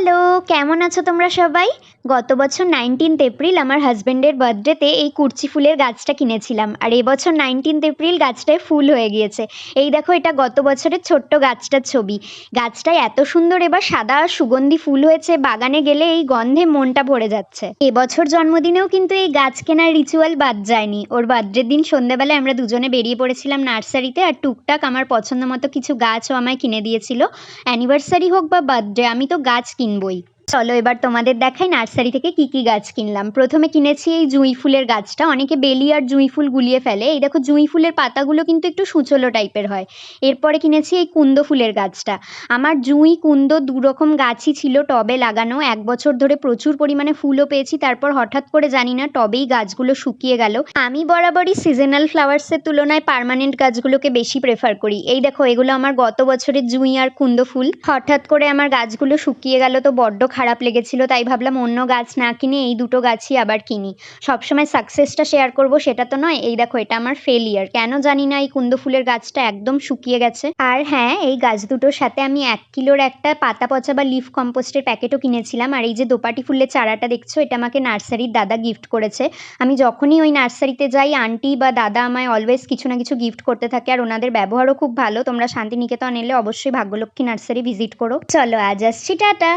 Hello, কেমন আছো তোমরা সবাই? গত বছর 19th এপ্রিল আমার হাজবেন্ডের বার্থডেতে এই কুরচি ফুলের গাছটা কিনেছিলাম। আর এবছর 19th এপ্রিল গাছটায় ফুল হয়ে গিয়েছে। এই দেখো, এটা গত বছরের ছোট্ট গাছটার ছবি। গাছটায় এত সুন্দর এবার সাদা আর সুগন্ধি ফুল হয়েছে, বাগানে গেলে এই গন্ধে মনটা ভরে যাচ্ছে। এবছর জন্মদিনেও কিন্তু এই গাছ কেনার রিচুয়াল বাদ যায়নি। ওর বার্থডের দিন সন্ধ্যেবেলায় আমরা দুজনে বেরিয়ে পড়েছিলাম নার্সারিতে, আর টুকটাক আমার পছন্দ মতো কিছু গাছও আমায় কিনে দিয়েছিল। অ্যানিভার্সারি হোক বা বার্থডে, আমি তো গাছ কিনবই। চলো এবার তোমাদের দেখাই নার্সারি থেকে কি কি গাছ কিনলাম। প্রথমে কিনেছি এই জুঁই ফুলের গাছটা। অনেকে বেলি আর জুঁই ফুল গুলিয়ে ফেলে, এই দেখো জুঁই ফুলের পাতাগুলো কিন্তু একটু সুচলো টাইপের হয়। এরপরে কিনেছি এই কুন্দ ফুলের গাছটা। আমার জুঁই কুন্দ দুরকম গাছই ছিল টবে লাগানো, 1 বছর ধরে প্রচুর পরিমাণে ফুলও পেয়েছি। তারপর হঠাৎ করে জানি না টবেই গাছগুলো শুকিয়ে গেল। আমি বরাবরই সিজনাল ফ্লাওয়ার্সের তুলনায় পার্মানেন্ট গাছগুলোকে বেশি প্রেফার করি। এই দেখো, এগুলো আমার গত বছরের জুঁই আর কুন্দ ফুল। হঠাৎ করে আমার গাছগুলো শুকিয়ে গেল, তো বড্ড খারাপ লেগেছিল, তাই ভাবলাম অন্য গাছ না কিনে এই দুটো গাছই আবার কিনি। সবসময় সাকসেসটা শেয়ার করব সেটা তো নয়। এই দেখো, এটা আমার ফেলিয়ার। কেন জানি না এই কুন্দ ফুলের গাছটা একদম শুকিয়ে গেছে। আর হ্যাঁ, এই গাছ দুটোর সাথে আমি 1 কিলোর একটা পাতা পচা বা লিফ কম্পোস্টের প্যাকেটও কিনেছিলাম। আর এই যে দোপাটি ফুলের চারাটা দেখছো, এটা আমাকে নার্সারির দাদা গিফট করেছে। আমি যখনই ওই নার্সারিতে যাই, আন্টি বা দাদা আমায় অলওয়েজ কিছু না কিছু গিফট করতে থাকে, আর ওনাদের ব্যবহারও খুব ভালো। তোমরা শান্তিনিকেতন এলে অবশ্যই ভাগ্যলক্ষ্মী নার্সারি ভিজিট করো। চলো আজ আসছি, টাটা।